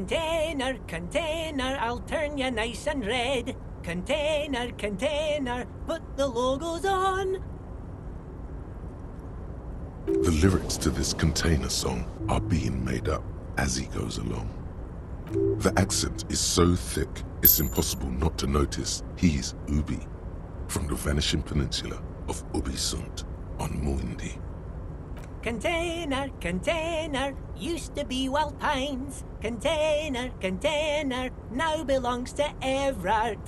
Container, container, I'll turn you nice and red. Container, container, put the logos on. The lyrics to this container song are being made up as he goes along. The accent is so thick, it's impossible not to notice he's Ubi, from the vanishing peninsula of Ubisunt on Muindi. Container, container, used to be Wild Pines. Container, container, now belongs to Everard.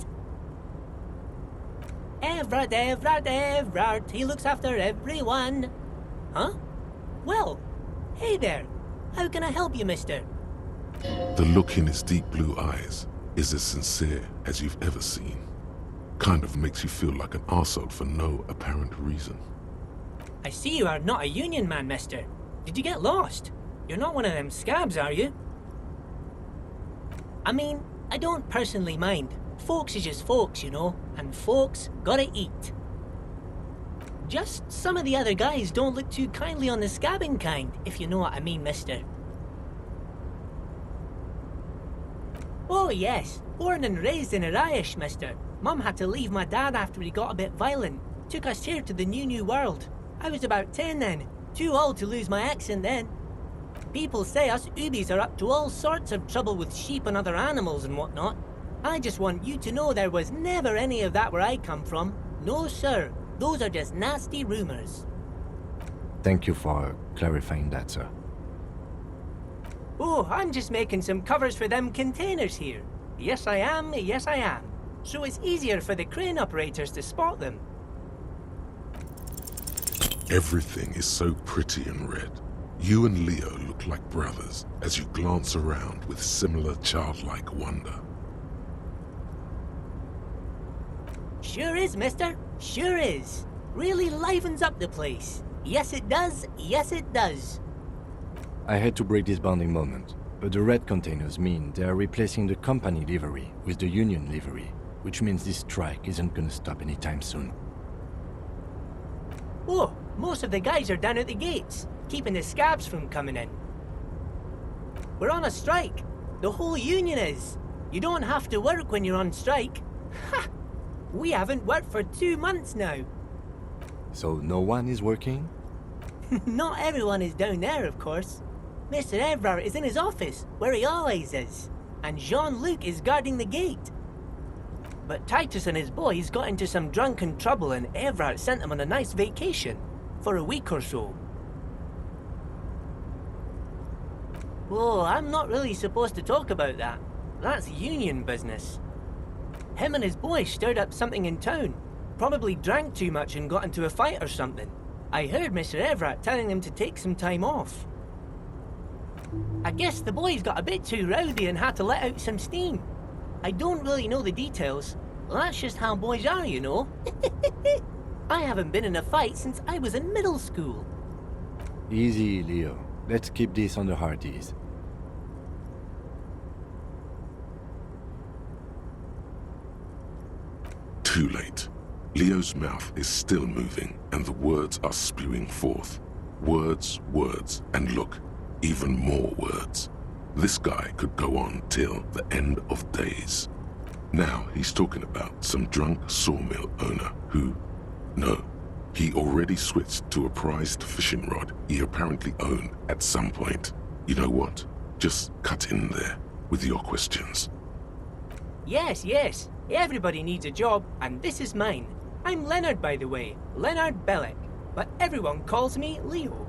Everard, Everard, Everard, he looks after everyone. Huh? Well, hey there. How can I help you, mister? The look in his deep blue eyes is as sincere as you've ever seen. Kind of makes you feel like an arsehole for no apparent reason. I see you are not a union man, mister. Did you get lost? You're not one of them scabs, are you? I mean, I don't personally mind. Folks is just folks, you know, and folks gotta eat. Just some of the other guys don't look too kindly on the scabbing kind, if you know what I mean, mister. Oh yes, born and raised in Arish, mister. Mum had to leave my dad after he got a bit violent. Took us here to the new world. I was about 10 then, too old to lose my accent then. People say us Ubis are up to all sorts of trouble with sheep and other animals and whatnot. I just want you to know there was never any of that where I come from. No sir, those are just nasty rumors. Thank you for clarifying that, sir. Oh, I'm just making some covers for them containers here. Yes I am, yes I am. So it's easier for the crane operators to spot them. Everything is so pretty and red. You and Leo look like brothers as you glance around with similar childlike wonder. Sure is, mister. Sure is. Really livens up the place. Yes it does, yes it does. I had to break this bonding moment, but the red containers mean they are replacing the company livery with the union livery, which means this strike isn't gonna stop anytime soon. Oh, most of the guys are down at the gates, keeping the scabs from coming in. We're on a strike. The whole union is. You don't have to work when you're on strike. Ha! We haven't worked for 2 months now. So no one is working? Not everyone is down there, of course. Mr. Everard is in his office, where he always is, and Jean-Luc is guarding the gate. But Titus and his boys got into some drunken trouble and Everard sent them on a nice vacation, for a week or so. Oh, I'm not really supposed to talk about that. That's union business. Him and his boys stirred up something in town. Probably drank too much and got into a fight or something. I heard Mr. Everett telling them to take some time off. I guess the boys got a bit too rowdy and had to let out some steam. I don't really know the details. That's just how boys are, you know. I haven't been in a fight since I was in middle school. Easy, Leo. Let's keep this on the hard ease. Too late. Leo's mouth is still moving and the words are spewing forth. Words, words, and look, even more words. This guy could go on till the end of days. Now he's talking about some drunk sawmill owner who... No, he already switched to a prized fishing rod he apparently owned at some point. You know what? Just cut in there with your questions. Yes, yes. Everybody needs a job, and this is mine. I'm Leonard, by the way. Leonard Bellick. But everyone calls me Leo.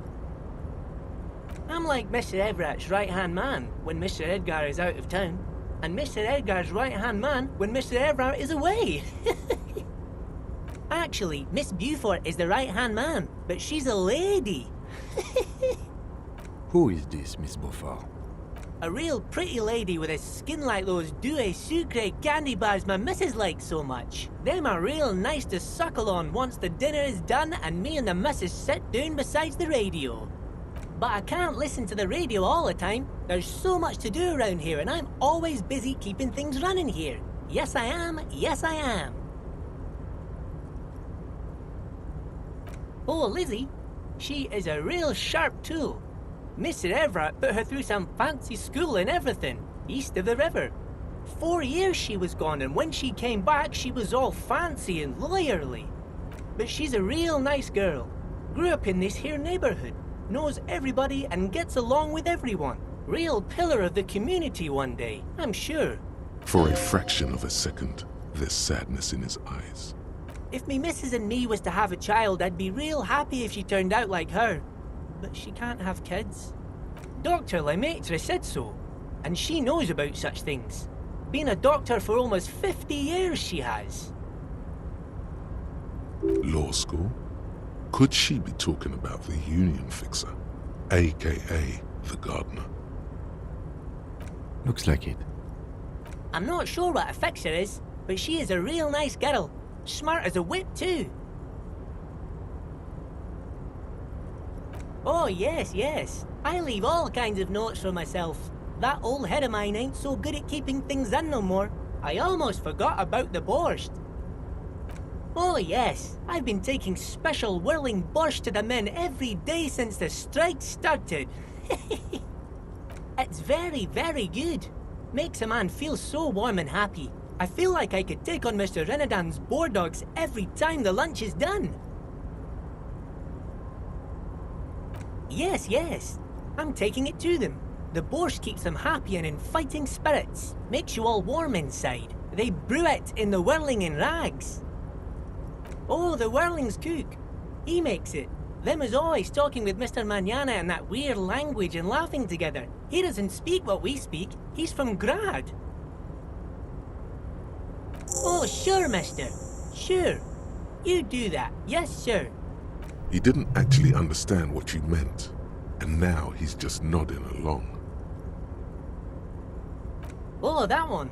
I'm like Mr. Everett's right-hand man when Mr. Edgar is out of town, and Mr. Edgar's right-hand man when Mr. Everett is away. Actually, Miss Beaufort is the right-hand man, but she's a lady. Who is this, Miss Beaufort? A real pretty lady with a skin like those Douai Sucre candy bars my missus likes so much. Them are real nice to suckle on once the dinner is done and me and the missus sit down beside the radio. But I can't listen to the radio all the time. There's so much to do around here and I'm always busy keeping things running here. Yes I am, yes I am. Oh, Lizzie, she is a real sharp tool. Mr. Everett put her through some fancy school and everything. east of the river. 4 years she was gone, and when she came back, she was all fancy and lawyerly. But she's a real nice girl. Grew up in this here neighborhood, knows everybody and gets along with everyone. Real pillar of the community one day, I'm sure. For a fraction of a second, there's sadness in his eyes. If me missus and me was to have a child, I'd be real happy if she turned out like her. But she can't have kids. Dr. Lemaitre said so, and she knows about such things. Been a doctor for almost 50 years, she has. Law school? Could she be talking about the union fixer, aka the gardener? Looks like it. I'm not sure what a fixer is, but she is a real nice girl. Smart as a whip, too. Oh, yes. I leave all kinds of notes for myself. That old head of mine ain't so good at keeping things in no more. I almost forgot about the borscht. Oh, yes. I've been taking special whirling borscht to the men every day since the strike started. It's very, very good. Makes a man feel so warm and happy. I feel like I could take on Mr. Renadan's boar dogs every time the lunch is done. Yes. I'm taking it to them. The borscht keeps them happy and in fighting spirits. Makes you all warm inside. They brew it in the whirling in rags. Oh, the whirling's cook. He makes it. Them is always talking with Mr. Manana in that weird language and laughing together. He doesn't speak what we speak. He's from Grad. Oh, sure, mister. Sure. You do that. Yes, sir. He didn't actually understand what you meant, and now he's just nodding along. Oh, that one.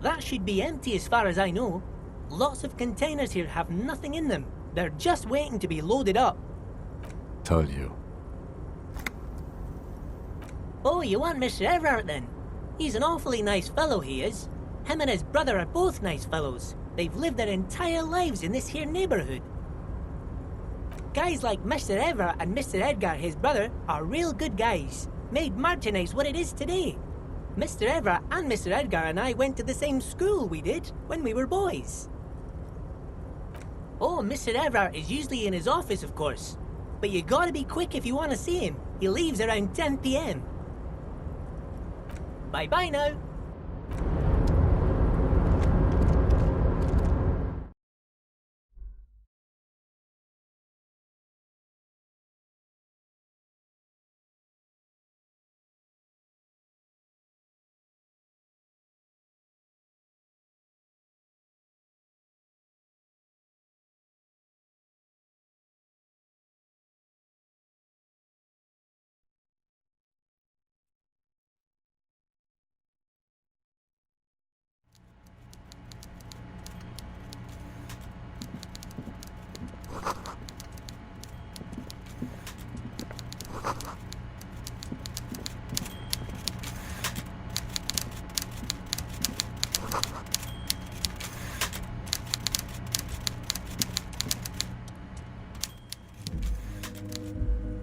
That should be empty as far as I know. Lots of containers here have nothing in them. They're just waiting to be loaded up. Told you. Oh, you want Mr. Everard then? He's an awfully nice fellow, he is. Him and his brother are both nice fellows. They've lived their entire lives in this here neighborhood. Guys like Mr. Everard and Mr. Edgar, his brother, are real good guys. Made Martinez what it is today. Mr. Everard and Mr. Edgar and I went to the same school, we did, when we were boys. Oh, Mr. Everard is usually in his office, of course. But you gotta be quick if you want to see him. He leaves around 10 p.m. Bye-bye now.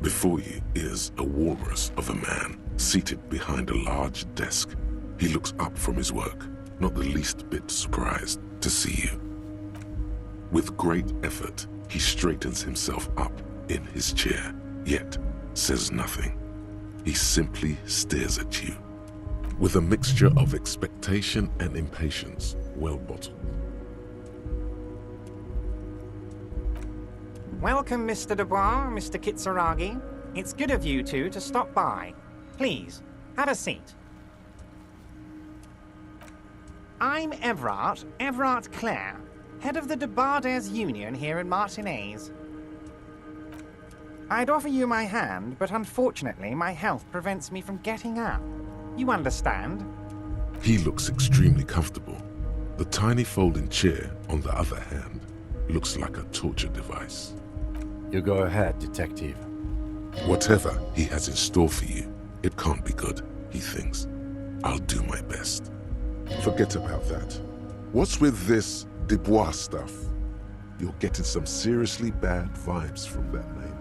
Before you is a walrus of a man, seated behind a large desk. He looks up from his work, not the least bit surprised to see you. With great effort, he straightens himself up in his chair, yet says nothing. He simply stares at you, with a mixture of expectation and impatience, well bottled. Welcome, Mr. Dubois, Mr. Kitsuragi. It's good of you two to stop by. Please, have a seat. I'm Everard Clare, head of the Debarders Union here in Martinez. I'd offer you my hand, but unfortunately my health prevents me from getting up. You understand? He looks extremely comfortable. The tiny folding chair, on the other hand, looks like a torture device. You go ahead, detective. Whatever he has in store for you, it can't be good, he thinks. I'll do my best. Forget about that. What's with this Dubois stuff? You're getting some seriously bad vibes from that name.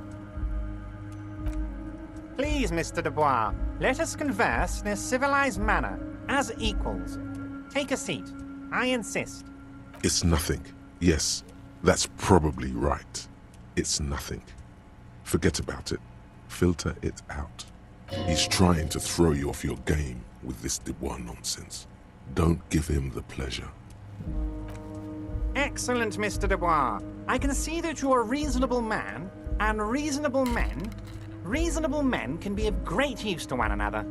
Please, Mr. Dubois, let us converse in a civilized manner. As equals. Take a seat. I insist. It's nothing. Yes, that's probably right. It's nothing. Forget about it. Filter it out. He's trying to throw you off your game with this Dubois nonsense. Don't give him the pleasure. Excellent, Mr. Dubois. I can see that you're a reasonable man, and reasonable men can be of great use to one another.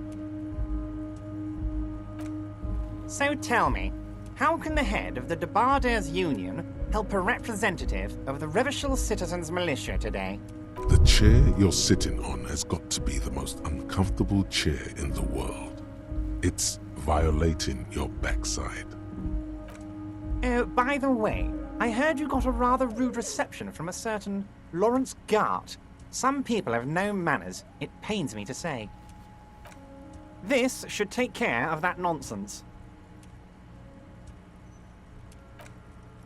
So tell me, how can the head of the Debarders Union help a representative of the Revachol Citizens Militia today? The chair you're sitting on has got to be the most uncomfortable chair in the world. It's violating your backside. Oh, by the way, I heard you got a rather rude reception from a certain Lawrence Gart. Some people have no manners, it pains me to say. This should take care of that nonsense.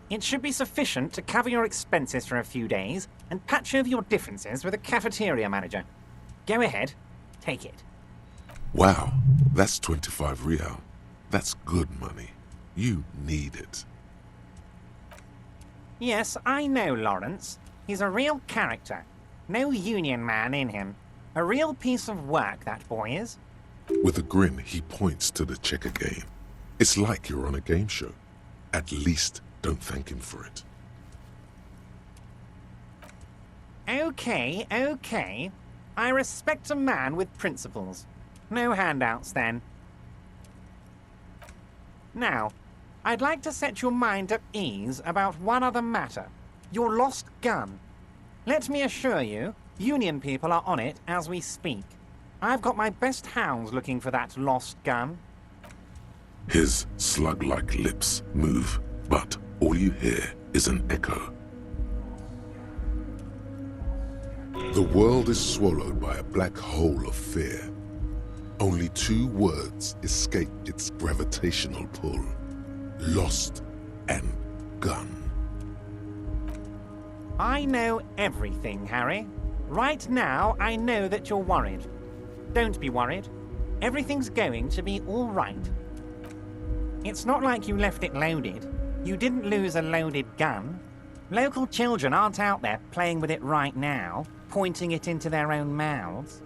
It should be sufficient to cover your expenses for a few days and patch over your differences with a cafeteria manager. Go ahead, take it. Wow, that's 25 real. That's good money. You need it. Yes, I know Lawrence. He's a real character. No union man in him. A real piece of work, that boy is. With a grin, he points to the checker game. It's like you're on a game show. At least don't thank him for it. Okay. I respect a man with principles. No handouts, then. Now, I'd like to set your mind at ease about one other matter. Your lost gun. Let me assure you, Union people are on it as we speak. I've got my best hounds looking for that lost gun. His slug-like lips move, but all you hear is an echo. The world is swallowed by a black hole of fear. Only 2 words escape its gravitational pull. Lost and gun. I know everything, Harry. Right now, I know that you're worried. Don't be worried. Everything's going to be all right. It's not like you left it loaded. You didn't lose a loaded gun. Local children aren't out there playing with it right now, pointing it into their own mouths.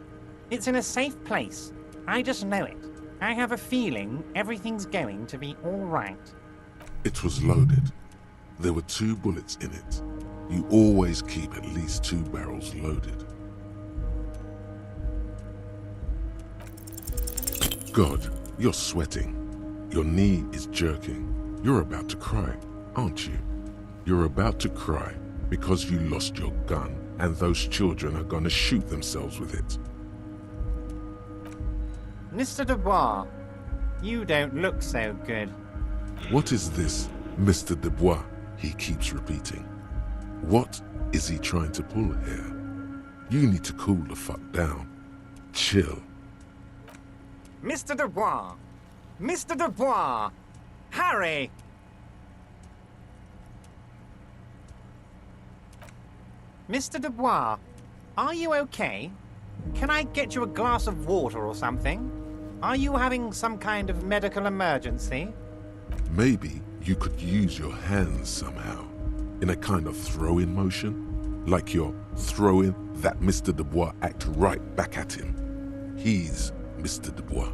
It's in a safe place. I just know it. I have a feeling everything's going to be all right. It was loaded. There were 2 bullets in it. You always keep at least 2 barrels loaded. God, you're sweating. Your knee is jerking. You're about to cry, aren't you? You're about to cry because you lost your gun and those children are going to shoot themselves with it. Mr. Dubois, you don't look so good. What is this, Mr. Dubois? He keeps repeating. What is he trying to pull here? You need to cool the fuck down. Chill. Mr. Dubois! Mr. Dubois! Harry! Mr. Dubois, are you okay? Can I get you a glass of water or something? Are you having some kind of medical emergency? Maybe you could use your hands somehow, in a kind of throw-in motion, like you're throwing that Mr. Dubois act right back at him. He's Mr. Dubois.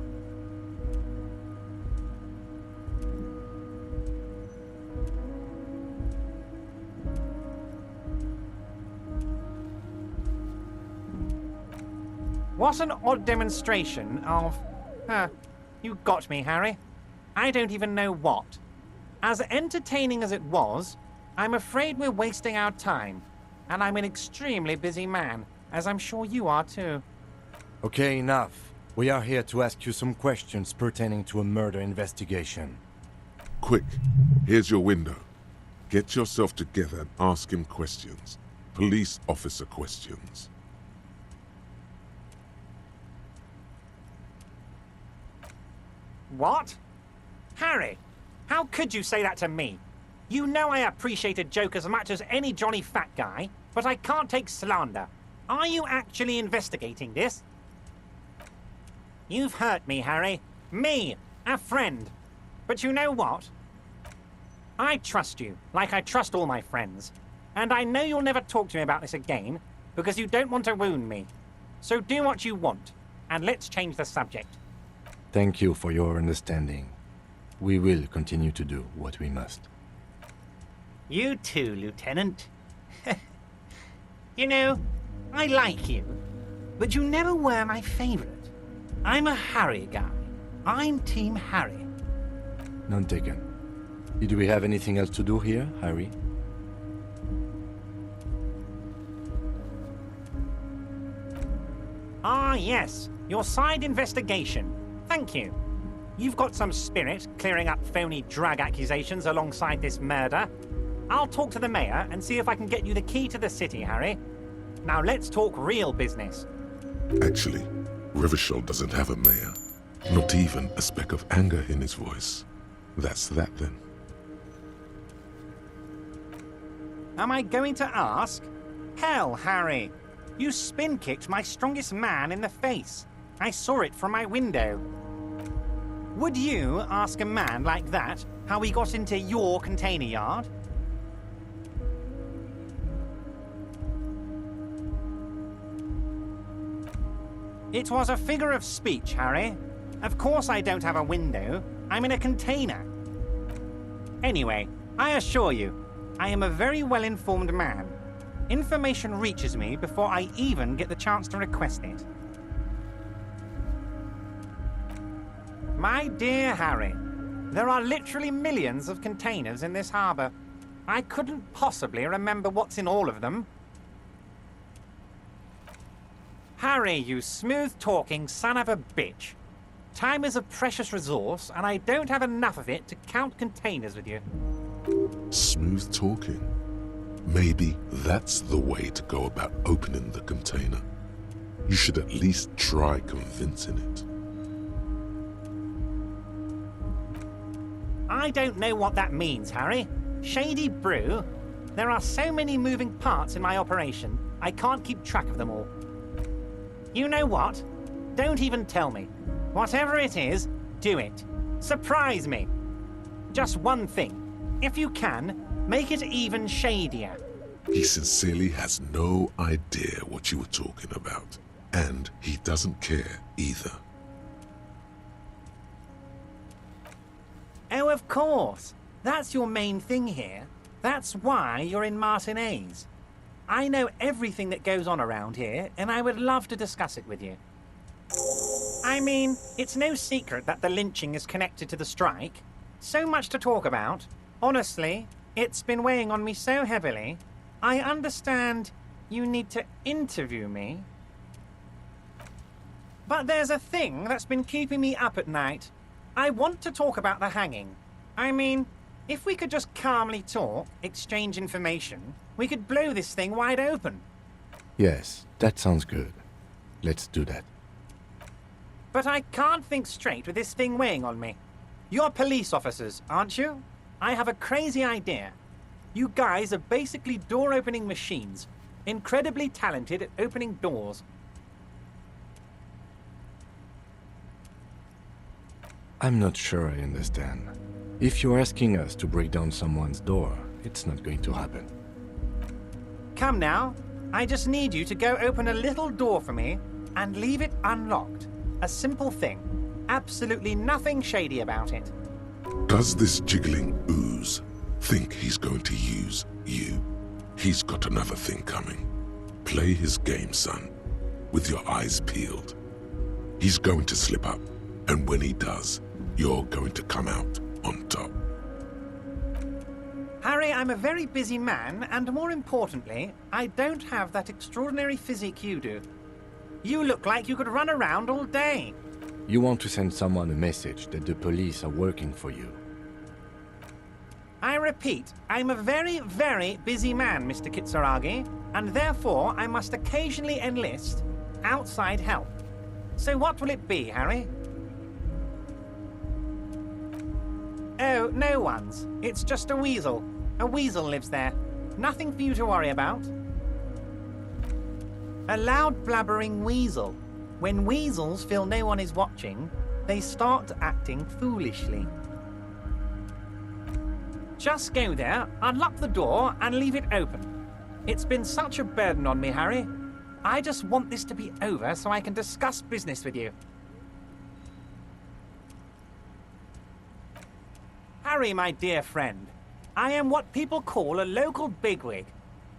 What an odd demonstration of... you got me, Harry. I don't even know what. As entertaining as it was, I'm afraid we're wasting our time. And I'm an extremely busy man, as I'm sure you are too. Okay, enough. We are here to ask you some questions pertaining to a murder investigation. Quick, here's your window. Get yourself together and ask him questions. Police officer questions. What? Harry, how could you say that to me? You know I appreciate a joke as much as any jolly fat guy, but I can't take slander. Are you actually investigating this? You've hurt me, Harry. Me, A friend. But you know what? I trust you, like I trust all my friends. And I know you'll never talk to me about this again, because you don't want to wound me. So do what you want, and let's change the subject. Thank you for your understanding. We will continue to do what we must. You too, Lieutenant. You know, I like you, but you never were my favorite. I'm a Harry guy. I'm Team Harry. None taken. Did we have anything else to do here, Harry? Ah, yes. Your side investigation. Thank you. You've got some spirit clearing up phony drug accusations alongside this murder. I'll talk to the mayor and see if I can get you the key to the city, Harry. Now let's talk real business. Actually, Rivershell doesn't have a mayor. Not even a speck of anger in his voice. That's that then. Am I going to ask? Hell, Harry. You spin-kicked my strongest man in the face. I saw it from my window. Would you ask a man like that how he got into your container yard? It was a figure of speech, Harry. Of course I don't have a window. I'm in a container. Anyway, I assure you, I am a very well-informed man. Information reaches me before I even get the chance to request it. My dear Harry, there are literally millions of containers in this harbor. I couldn't possibly remember what's in all of them. Harry, you smooth-talking son of a bitch. Time is a precious resource, and I don't have enough of it to count containers with you. Smooth talking. Maybe that's the way to go about opening the container. You should at least try convincing it. I don't know what that means, Harry. Shady brew? There are so many moving parts in my operation, I can't keep track of them all. You know what? Don't even tell me. Whatever it is, do it. Surprise me. Just one thing. If you can, make it even shadier. He sincerely has no idea what you were talking about. And he doesn't care either. Oh, of course. That's your main thing here. That's why you're in Martinez. I know everything that goes on around here, and I would love to discuss it with you. I mean, it's no secret that the lynching is connected to the strike. So much to talk about. Honestly, it's been weighing on me so heavily. I understand you need to interview me. But there's a thing that's been keeping me up at night. I want to talk about the hanging. I mean, if we could just calmly talk, exchange information, we could blow this thing wide open. Yes, that sounds good. Let's do that. But I can't think straight with this thing weighing on me. You're police officers, aren't you? I have a crazy idea. You guys are basically door-opening machines, incredibly talented at opening doors. I'm not sure I understand. If you're asking us to break down someone's door, it's not going to happen. Come now. I just need you to go open a little door for me and leave it unlocked. A simple thing. Absolutely nothing shady about it. Does this jiggling ooze think he's going to use you? He's got another thing coming. Play his game, son, with your eyes peeled. He's going to slip up, and when he does, you're going to come out on top. Harry, I'm a very busy man, and more importantly, I don't have that extraordinary physique you do. You look like you could run around all day. You want to send someone a message that the police are working for you. I repeat, I'm a very, very busy man, Mr. Kitsuragi, and therefore I must occasionally enlist outside help. So what will it be, Harry? Oh, no one's. It's just a weasel. A weasel lives there. Nothing for you to worry about. A loud blabbering weasel. When weasels feel no one is watching, they start acting foolishly. Just go there, unlock the door, and leave it open. It's been such a burden on me, Harry. I just want this to be over so I can discuss business with you. Harry, my dear friend, I am what people call a local bigwig.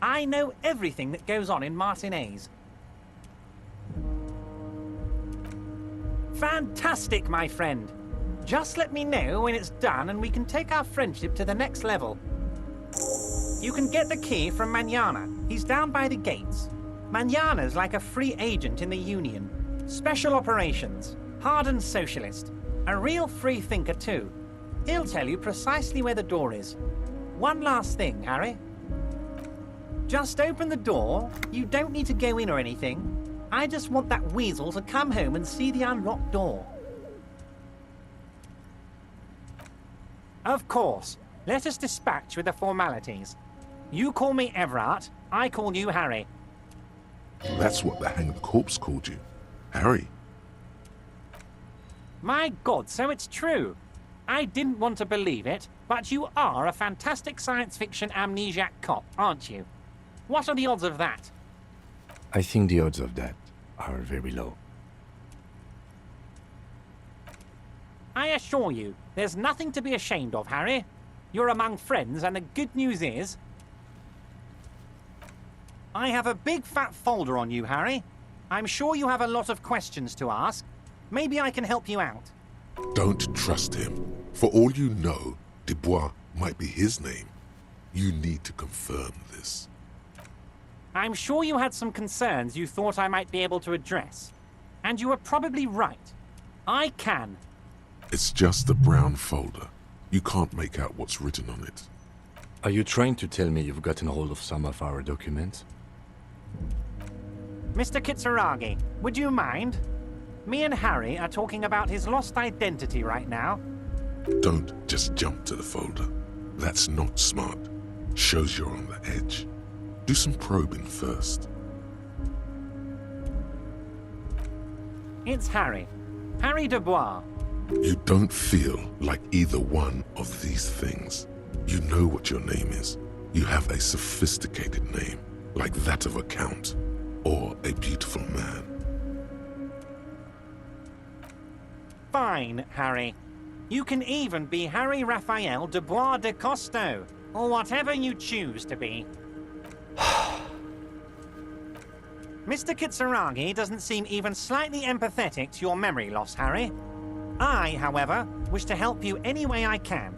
I know everything that goes on in Martinez. Fantastic, my friend. Just let me know when it's done and we can take our friendship to the next level. You can get the key from Manana. He's down by the gates. Manana's like a free agent in the Union. Special operations. Hardened socialist. A real free thinker too. He'll tell you precisely where the door is. One last thing, Harry. Just open the door. You don't need to go in or anything. I just want that weasel to come home and see the unlocked door. Of course. Let us dispatch with the formalities. You call me Everard, I call you Harry. That's what the hanged corpse called you. Harry. My God, so it's true. I didn't want to believe it, but you are a fantastic science fiction amnesiac cop, aren't you? What are the odds of that? I think the odds of that are very low. I assure you, there's nothing to be ashamed of, Harry. You're among friends, and the good news is... I have a big fat folder on you, Harry. I'm sure you have a lot of questions to ask. Maybe I can help you out. Don't trust him. For all you know, Dubois might be his name. You need to confirm this. I'm sure you had some concerns you thought I might be able to address. And you were probably right. I can. It's just a brown folder. You can't make out what's written on it. Are you trying to tell me you've gotten hold of some of our documents? Mr. Kitsuragi, would you mind? Me and Harry are talking about his lost identity right now. Don't just jump to the folder. That's not smart. Shows you're on the edge. Do some probing first. It's Harry. Harry Dubois. You don't feel like either one of these things. You know what your name is. You have a sophisticated name, like that of a count, or a beautiful man. Fine, Harry. You can even be Harry Raphael Dubois de Costo, or whatever you choose to be. Mr. Kitsuragi doesn't seem even slightly empathetic to your memory loss, Harry. I, however, wish to help you any way I can.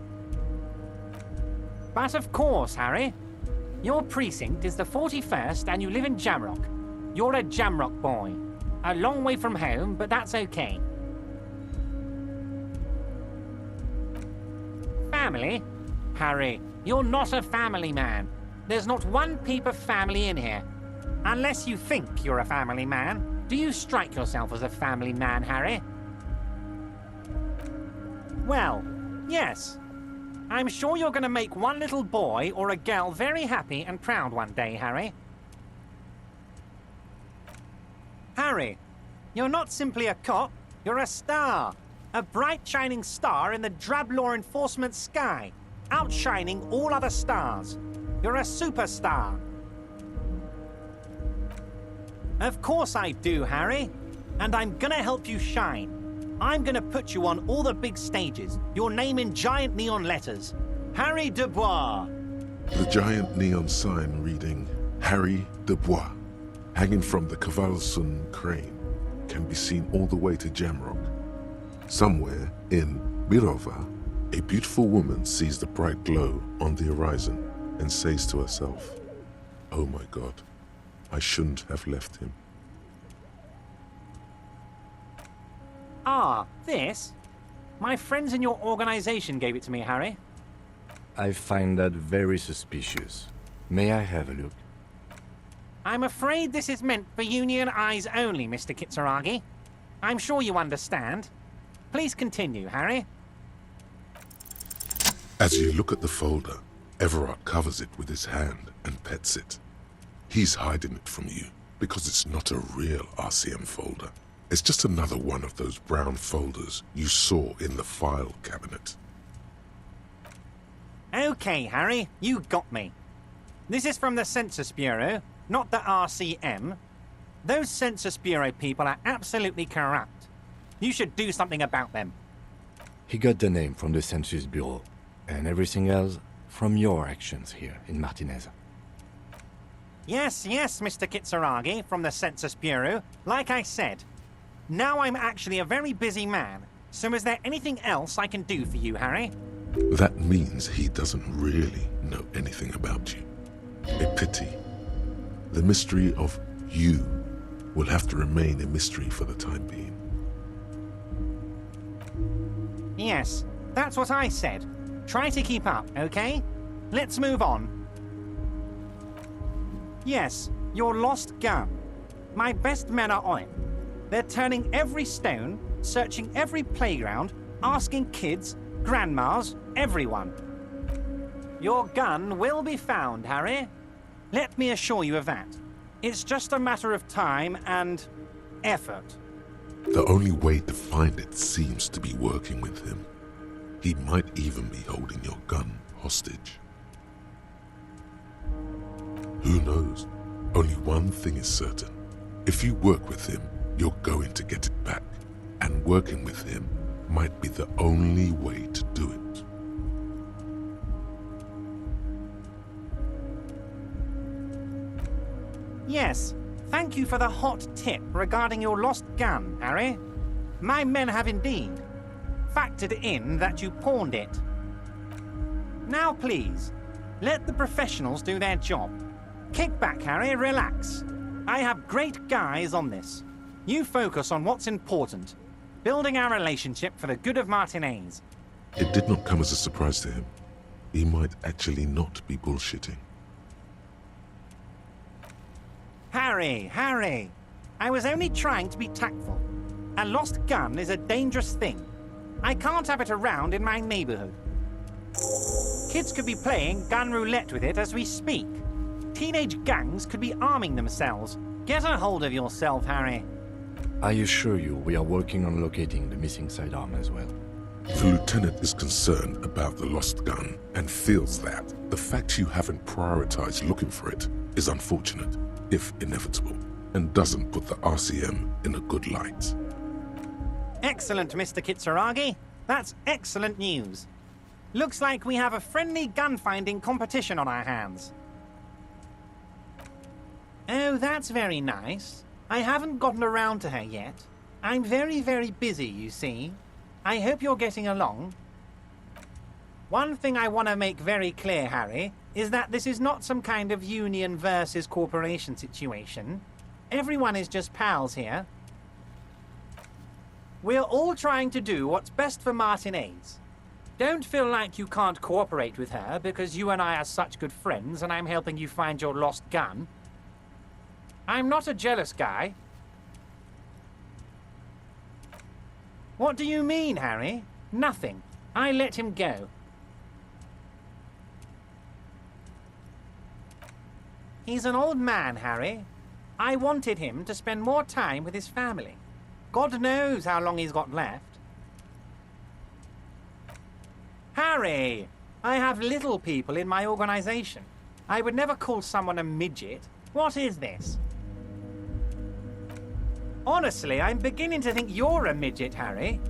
But of course, Harry, your precinct is the 41st and you live in Jamrock. You're a Jamrock boy. A long way from home, but that's okay. Family? Harry, you're not a family man. There's not one peep of family in here. Unless you think you're a family man. Do you strike yourself as a family man, Harry? Well, yes. I'm sure you're going to make one little boy or a girl very happy and proud one day, Harry. Harry, you're not simply a cop, you're a star. A bright shining star in the drab law enforcement sky, outshining all other stars. You're a superstar. Of course I do, Harry. And I'm gonna help you shine. I'm gonna put you on all the big stages, your name in giant neon letters. Harry Dubois. The giant neon sign reading Harry Dubois, hanging from the Cavalson crane, can be seen all the way to Jamrock. Somewhere in Birova, a beautiful woman sees the bright glow on the horizon and says to herself, "Oh my God, I shouldn't have left him." Ah, this? My friends in your organization gave it to me, Harry. I find that very suspicious. May I have a look? I'm afraid this is meant for Union eyes only, Mr. Kitsuragi. I'm sure you understand. Please continue, Harry. As you look at the folder, Everard covers it with his hand and pets it. He's hiding it from you because it's not a real RCM folder. It's just another one of those brown folders you saw in the file cabinet. Okay, Harry, you got me. This is from the Census Bureau, not the RCM. Those Census Bureau people are absolutely corrupt. You should do something about them. He got the name from the Census Bureau, and everything else from your actions here in Martinez. Yes, Mr. Kitsuragi from the Census Bureau. Like I said, now I'm actually a very busy man, so is there anything else I can do for you, Harry? That means he doesn't really know anything about you. A pity. The mystery of you will have to remain a mystery for the time being. Yes, that's what I said. Try to keep up, okay? Let's move on. Yes, your lost gun. My best men are on it. They're turning every stone, searching every playground, asking kids, grandmas, everyone. Your gun will be found, Harry. Let me assure you of that. It's just a matter of time and effort. The only way to find it seems to be working with him. He might even be holding your gun hostage. Who knows? Only one thing is certain. If you work with him, you're going to get it back. And working with him might be the only way to do it. Yes, thank you for the hot tip regarding your lost gun, Harry. My men have indeed factored in that you pawned it. Now please, let the professionals do their job. Kick back, Harry, relax. I have great guys on this. You focus on what's important, building our relationship for the good of Martinez. It did not come as a surprise to him. He might actually not be bullshitting. Harry, I was only trying to be tactful. A lost gun is a dangerous thing. I can't have it around in my neighborhood. Kids could be playing gun roulette with it as we speak. Teenage gangs could be arming themselves. Get a hold of yourself, Harry. I assure you we are working on locating the missing sidearm as well. The lieutenant is concerned about the lost gun and feels that the fact you haven't prioritized looking for it is unfortunate, if inevitable, and doesn't put the RCM in a good light. Excellent, Mr. Kitsuragi. That's excellent news. Looks like we have a friendly gun-finding competition on our hands. Oh, that's very nice. I haven't gotten around to her yet. I'm very, very busy, you see. I hope you're getting along. One thing I want to make very clear, Harry, is that this is not some kind of union versus corporation situation. Everyone is just pals here. We're all trying to do what's best for Martinez. Don't feel like you can't cooperate with her because you and I are such good friends and I'm helping you find your lost gun. I'm not a jealous guy. What do you mean, Harry? Nothing. I let him go. He's an old man, Harry. I wanted him to spend more time with his family. God knows how long he's got left. Harry! I have little people in my organization. I would never call someone a midget. What is this? Honestly, I'm beginning to think you're a midget, Harry.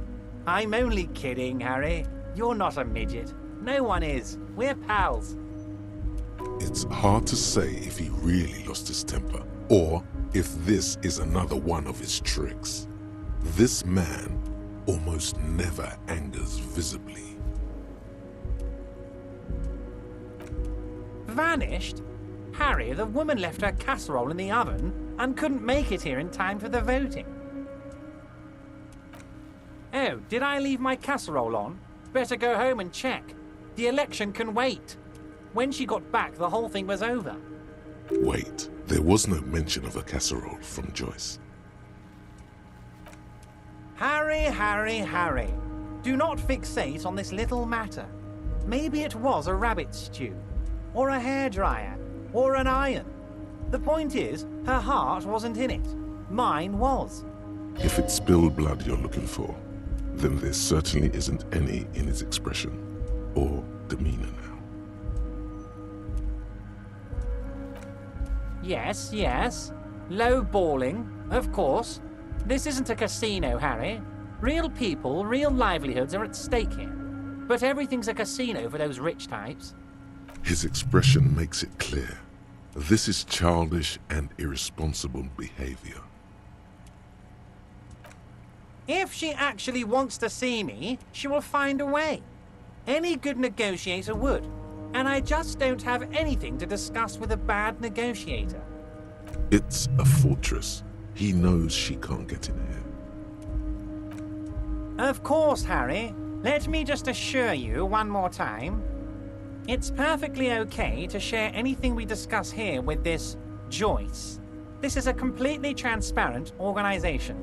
I'm only kidding, Harry. You're not a midget. No one is. We're pals. It's hard to say if he really lost his temper, or if this is another one of his tricks. This man almost never angers visibly. Vanished? Harry, the woman left her casserole in the oven and couldn't make it here in time for the voting. Oh, did I leave my casserole on? Better go home and check. The election can wait. When she got back, the whole thing was over. Wait, there was no mention of a casserole from Joyce. Harry. Do not fixate on this little matter. Maybe it was a rabbit stew, or a hairdryer, or an iron. The point is, her heart wasn't in it. Mine was. If it's spilled blood you're looking for, then there certainly isn't any in his expression or demeanor now. Yes, yes. Low balling, of course. This isn't a casino, Harry. Real people, real livelihoods are at stake here. But everything's a casino for those rich types. His expression makes it clear. This is childish and irresponsible behavior. If she actually wants to see me, she will find a way. Any good negotiator would. And I just don't have anything to discuss with a bad negotiator. It's a fortress. He knows she can't get in here. Of course, Harry. Let me just assure you one more time. It's perfectly okay to share anything we discuss here with this Joyce. This is a completely transparent organization.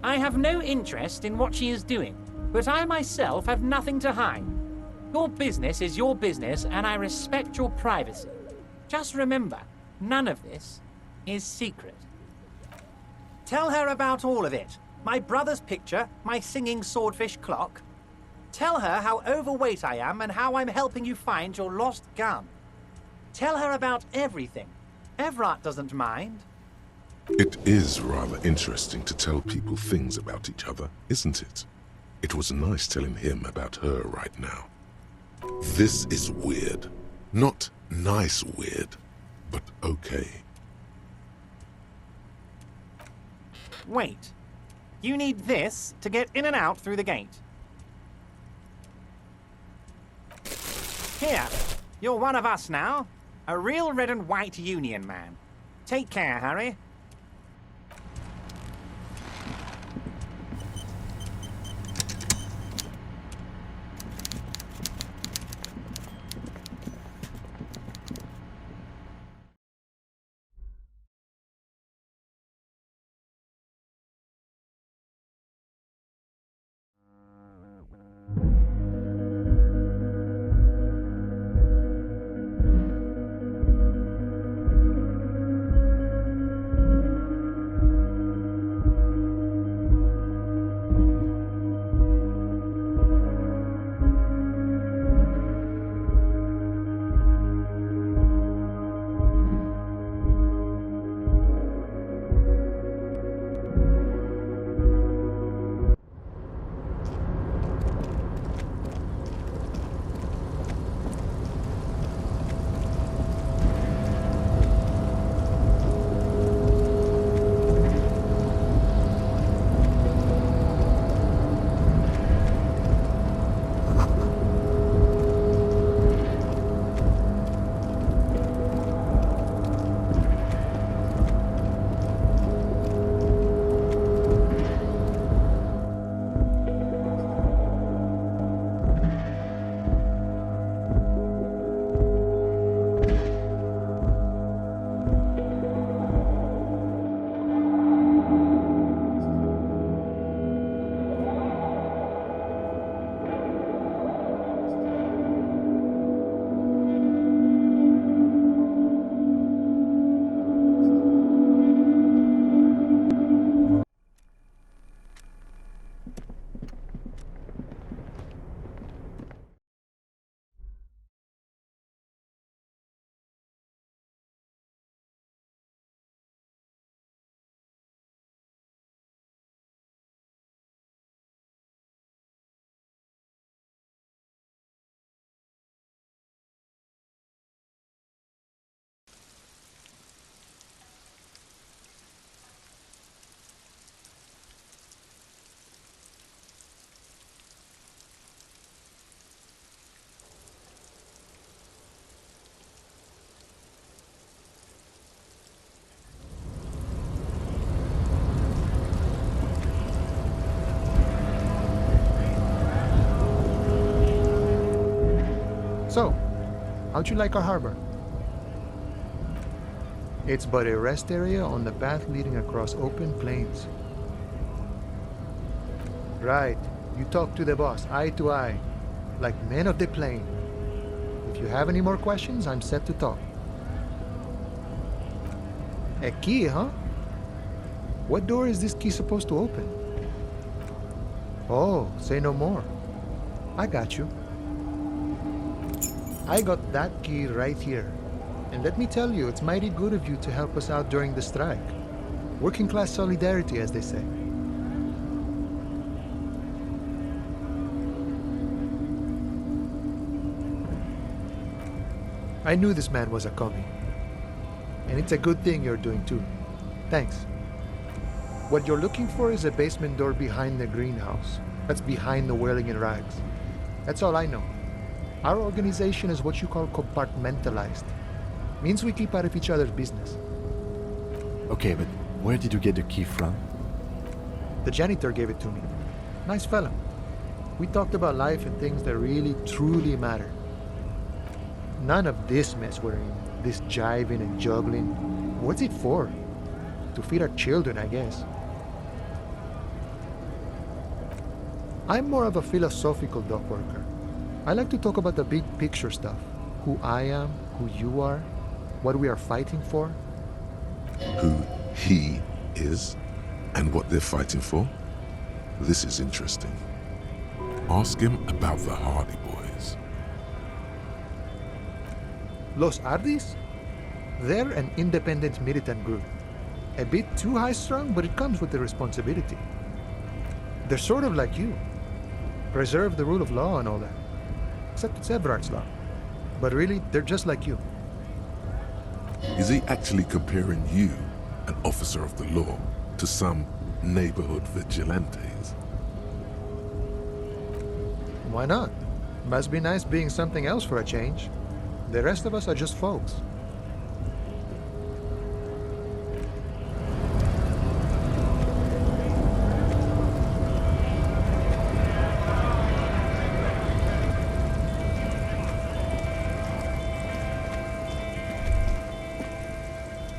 I have no interest in what she is doing, but I myself have nothing to hide. Your business is your business, and I respect your privacy. Just remember, none of this is secret. Tell her about all of it. My brother's picture, my singing swordfish clock. Tell her how overweight I am and how I'm helping you find your lost gun. Tell her about everything. Everett doesn't mind. It is rather interesting to tell people things about each other, isn't it? It was nice telling him about her right now. This is weird. Not nice weird, but okay. Wait. You need this to get in and out through the gate. Here, you're one of us now. A real red and white Union man. Take care, Harry. So, how'd you like our harbor? It's but a rest area on the path leading across open plains. Right, you talk to the boss, eye to eye, like men of the plain. If you have any more questions, I'm set to talk. A key, huh? What door is this key supposed to open? Oh, say no more. I got you. I got that key right here. And let me tell you, it's mighty good of you to help us out during the strike. Working class solidarity, as they say. I knew this man was a commie. And it's a good thing you're doing too. Thanks. What you're looking for is a basement door behind the greenhouse. That's behind the whirling in rags. That's all I know. Our organization is what you call compartmentalized. Means we keep out of each other's business. Okay, but where did you get the key from? The janitor gave it to me. Nice fella. We talked about life and things that really, truly matter. None of this mess we're in. This jiving and juggling. What's it for? To feed our children, I guess. I'm more of a philosophical dock worker. I like to talk about the big picture stuff. Who I am, who you are, what we are fighting for. Who he is and what they're fighting for? This is interesting. Ask him about the Hardy Boys. Los Ardis? They're an independent militant group. A bit too high-strung, but it comes with the responsibility. They're sort of like you. Preserve the rule of law and all that. Except it's Everard's law. But really, they're just like you. Is he actually comparing you, an officer of the law, to some neighborhood vigilantes? Why not? Must be nice being something else for a change. The rest of us are just folks.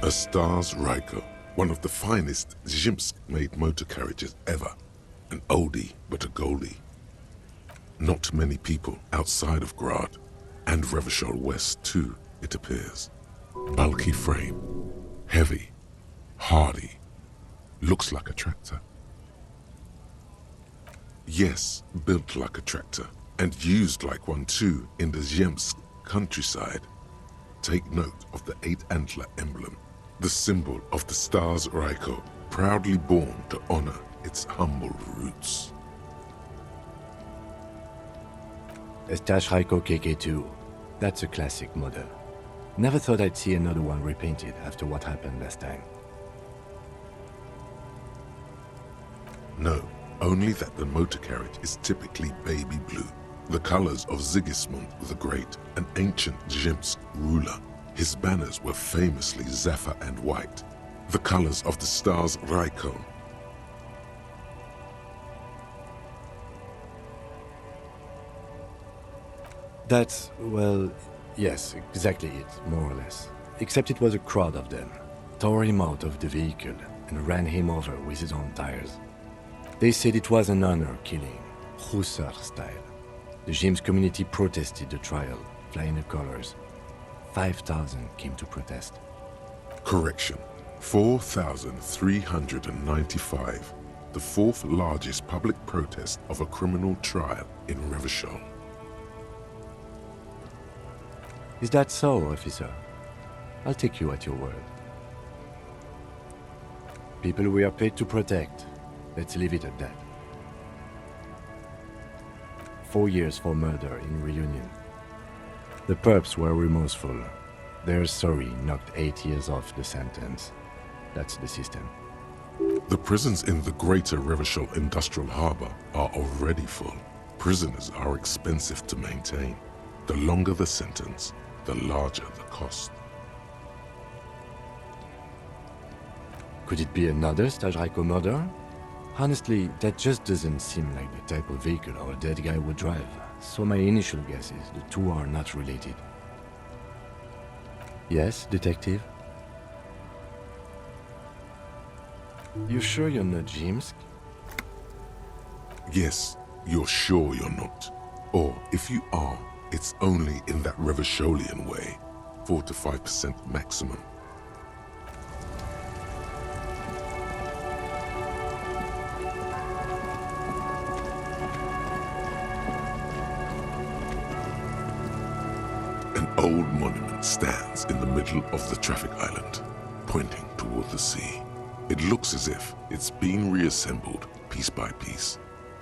A Stars Ryko, one of the finest Zhimsk-made motor carriages ever. An oldie, but a goldie. Not many people outside of Grad, and Revachol West too, it appears. Bulky frame, heavy, hardy, looks like a tractor. Yes, built like a tractor, and used like one too in the Zhimsk countryside. Take note of the 8-antler emblem. The symbol of the Stars Ryko, proudly born to honor its humble roots. A Stash Ryko KK2. That's a classic model. Never thought I'd see another one repainted after what happened last time. No, only that the motor carriage is typically baby blue, the colors of Sigismund the Great, an ancient Zhimsk ruler. His banners were famously zephyr and white, the colors of the Stars Ryko. That's, well, yes, exactly it, more or less. Except it was a crowd of them. Tore him out of the vehicle and ran him over with his own tires. They said it was an honor killing, Hussar style. The Zhimsk community protested the trial, flying the colors. 5,000 came to protest. Correction, 4,395, the fourth largest public protest of a criminal trial in Revachol. Is that so, officer? I'll take you at your word. People we are paid to protect. Let's leave it at that. 4 years for murder in Reunion. The perps were remorseful. Their sorry knocked 8 years off the sentence. That's the system. The prisons in the greater Revachol Industrial Harbor are already full. Prisoners are expensive to maintain. The longer the sentence, the larger the cost. Could it be another Stash Ryko murder? Honestly, that just doesn't seem like the type of vehicle our dead guy would drive. So my initial guess is the two are not related. Yes, detective? You sure you're not Zhimsk? Yes, you're sure you're not. Or if you are, it's only in that Revacholian way, 4 to 5% maximum. old monument stands in the middle of the traffic island, pointing toward the sea. It looks as if it's been reassembled piece by piece,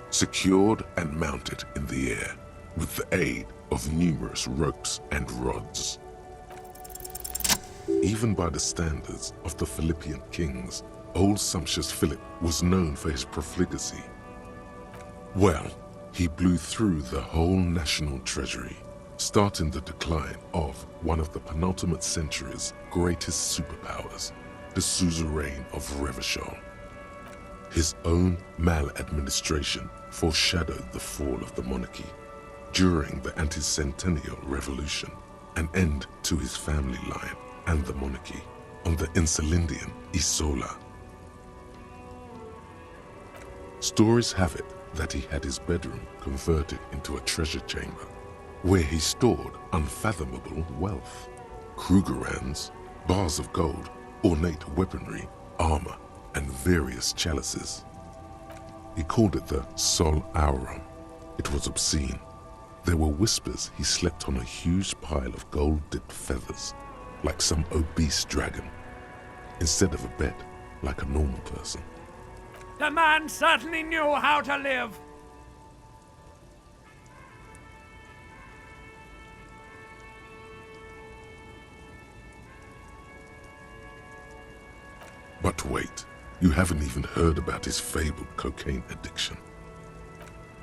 secured and mounted in the air with the aid of numerous ropes and rods. Even by the standards of the Philippian kings, old sumptuous Philip was known for his profligacy. Well, he blew through the whole national treasury, starting the decline of one of the penultimate century's greatest superpowers, the suzerain of Revachol. His own maladministration foreshadowed the fall of the monarchy. During the anti-centennial revolution, an end to his family line and the monarchy on the Insulindian Isola. Stories have it that he had his bedroom converted into a treasure chamber, where he stored unfathomable wealth. Krugerrands, bars of gold, ornate weaponry, armor, and various chalices. He called it the Sol Aurum. It was obscene. There were whispers he slept on a huge pile of gold-dipped feathers, like some obese dragon, instead of a bed, like a normal person. The man certainly knew how to live. But wait, you haven't even heard about his fabled cocaine addiction.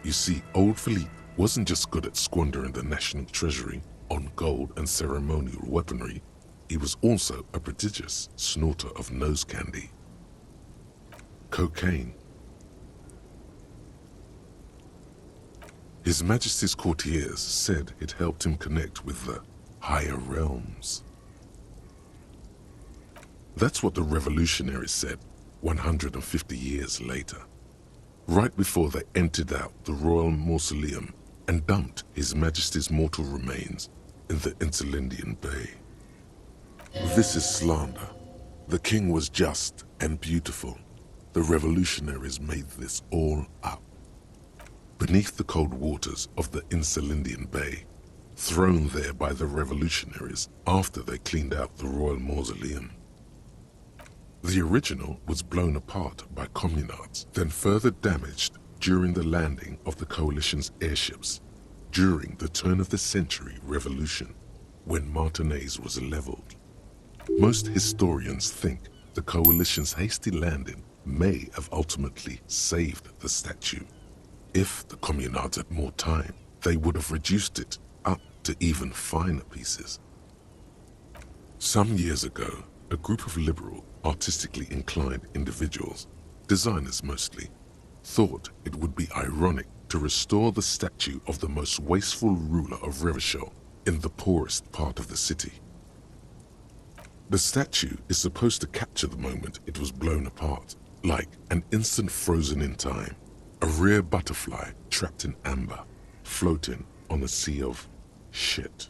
You see, old Philippe wasn't just good at squandering the national treasury on gold and ceremonial weaponry, he was also a prodigious snorter of nose candy. Cocaine. His Majesty's courtiers said it helped him connect with the higher realms. That's what the revolutionaries said 150 years later, right before they emptied out the royal mausoleum and dumped His Majesty's mortal remains in the Insulindian Bay. This is slander. The king was just and beautiful. The revolutionaries made this all up. Beneath the cold waters of the Insulindian Bay, thrown there by the revolutionaries after they cleaned out the royal mausoleum. The original was blown apart by communards, then further damaged during the landing of the coalition's airships during the turn-of-the-century revolution, when Martinez was leveled. Most historians think the coalition's hasty landing may have ultimately saved the statue. If the communards had more time, they would have reduced it up to even finer pieces. Some years ago, a group of liberal, artistically inclined individuals, designers mostly, thought it would be ironic to restore the statue of the most wasteful ruler of Revachol in the poorest part of the city. The statue is supposed to capture the moment it was blown apart, like an instant frozen in time, a rare butterfly trapped in amber, floating on a sea of shit.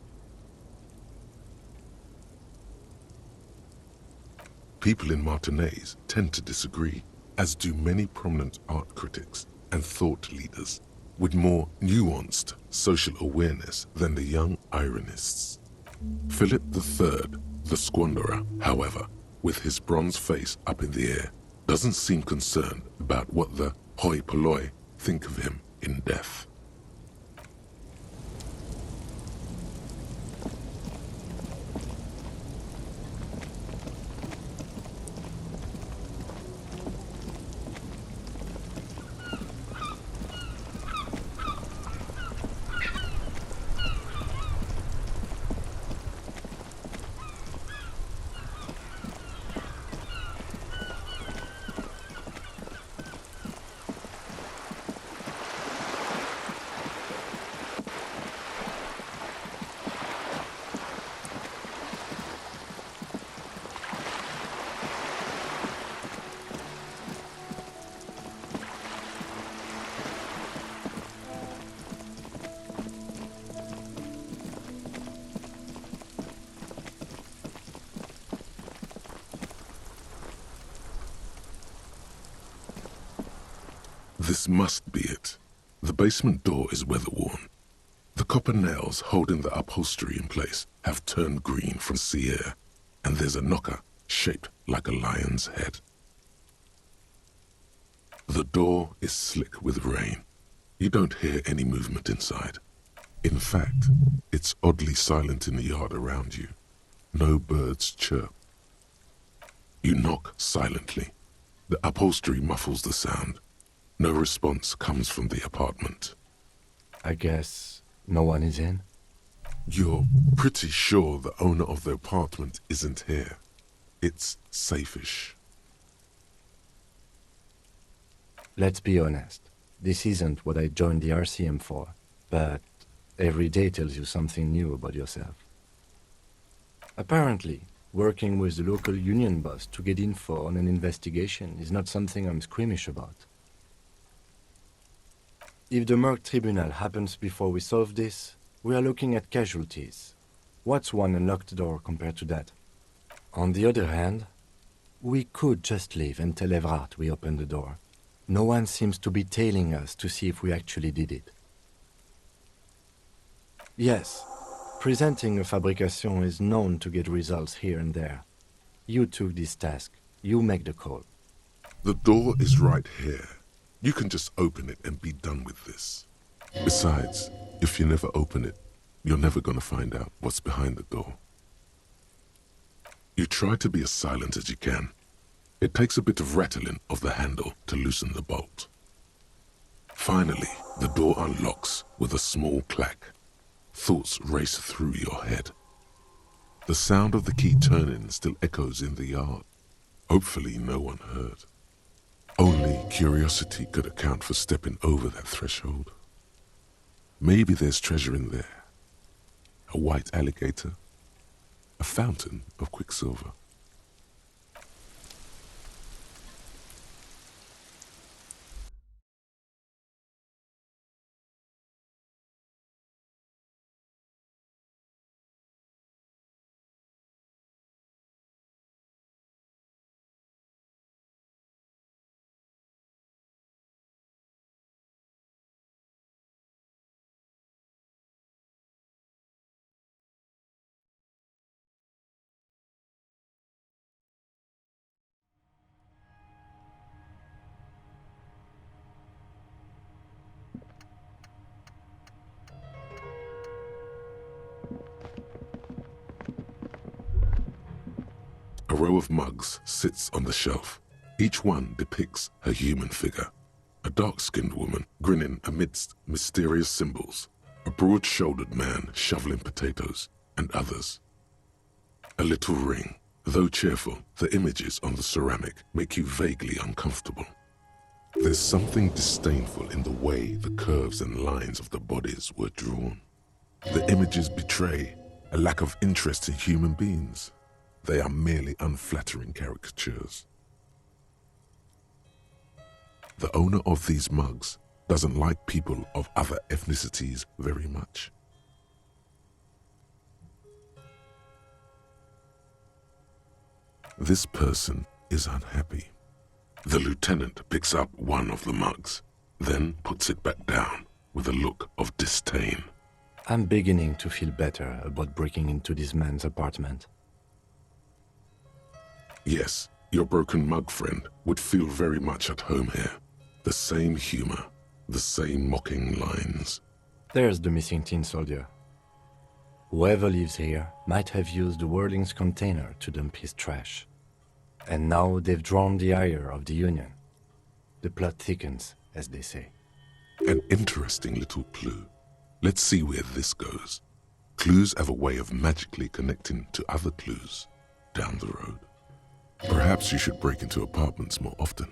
People in Martinez tend to disagree, as do many prominent art critics and thought leaders with more nuanced social awareness than the young ironists. Philip III, the squanderer, however, with his bronze face up in the air, doesn't seem concerned about what the hoi polloi think of him in death. This must be it. The basement door is weather-worn. The copper nails holding the upholstery in place have turned green from sea air, and there's a knocker shaped like a lion's head. The door is slick with rain. You don't hear any movement inside. In fact, it's oddly silent in the yard around you. No birds chirp. You knock silently. The upholstery muffles the sound. No response comes from the apartment. I guess no one is in? You're pretty sure the owner of the apartment isn't here. It's safe-ish. Let's be honest. This isn't what I joined the RCM for, but every day tells you something new about yourself. Apparently, working with the local union boss to get info on an investigation is not something I'm squeamish about. If the Merc Tribunal happens before we solve this, we are looking at casualties. What's one unlocked door compared to that? On the other hand, we could just leave and tell Evrart we opened the door. No one seems to be tailing us to see if we actually did it. Yes, presenting a fabrication is known to get results here and there. You took this task. You make the call. The door is right here. You can just open it and be done with this. Besides, if you never open it, you're never gonna find out what's behind the door. You try to be as silent as you can. It takes a bit of rattling of the handle to loosen the bolt. Finally, the door unlocks with a small clack. Thoughts race through your head. The sound of the key turning still echoes in the yard. Hopefully no one heard. Only curiosity could account for stepping over that threshold. Maybe there's treasure in there. A white alligator. A fountain of quicksilver. A row of mugs sits on the shelf. Each one depicts a human figure. A dark-skinned woman grinning amidst mysterious symbols. A broad-shouldered man shoveling potatoes, and others. A little ring. Though cheerful, the images on the ceramic make you vaguely uncomfortable. There's something disdainful in the way the curves and lines of the bodies were drawn. The images betray a lack of interest in human beings. They are merely unflattering caricatures. The owner of these mugs doesn't like people of other ethnicities very much. This person is unhappy. The lieutenant picks up one of the mugs, then puts it back down with a look of disdain. I'm beginning to feel better about breaking into this man's apartment. Yes, your broken mug friend would feel very much at home here. The same humor, the same mocking lines. There's the missing tin soldier. Whoever lives here might have used the Whirling's container to dump his trash. And now they've drawn the ire of the Union. The plot thickens, as they say. An interesting little clue. Let's see where this goes. Clues have a way of magically connecting to other clues down the road. Perhaps you should break into apartments more often.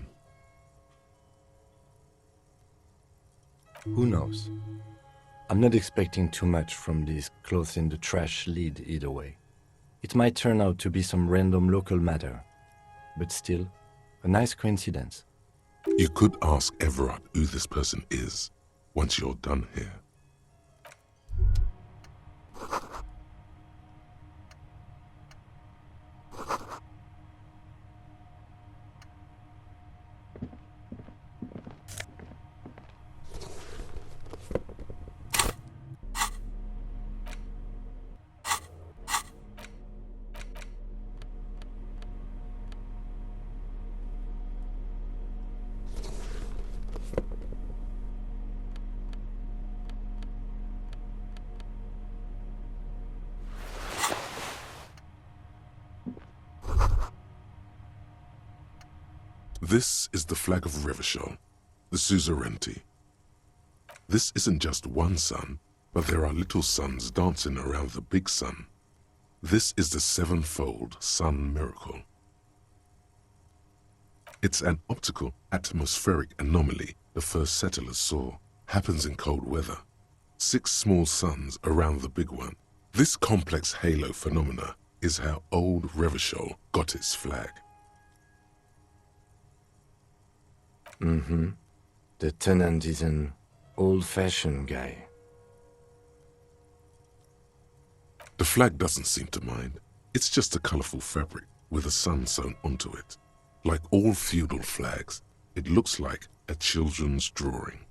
Who knows? I'm not expecting too much from this clothes in the trash lead either way. It might turn out to be some random local matter, but still, a nice coincidence. You could ask Evrart who this person is once you're done here. This is the flag of Revachol, the suzerainty. This isn't just one sun, but there are little suns dancing around the big sun. This is the sevenfold sun miracle. It's an optical atmospheric anomaly the first settlers saw. Happens in cold weather. 6 small suns around the big one. This complex halo phenomena is how old Revachol got its flag. The tenant is an old-fashioned guy. The flag doesn't seem to mind. It's just a colorful fabric with a sun sewn onto it. Like all feudal flags, it looks like a children's drawing.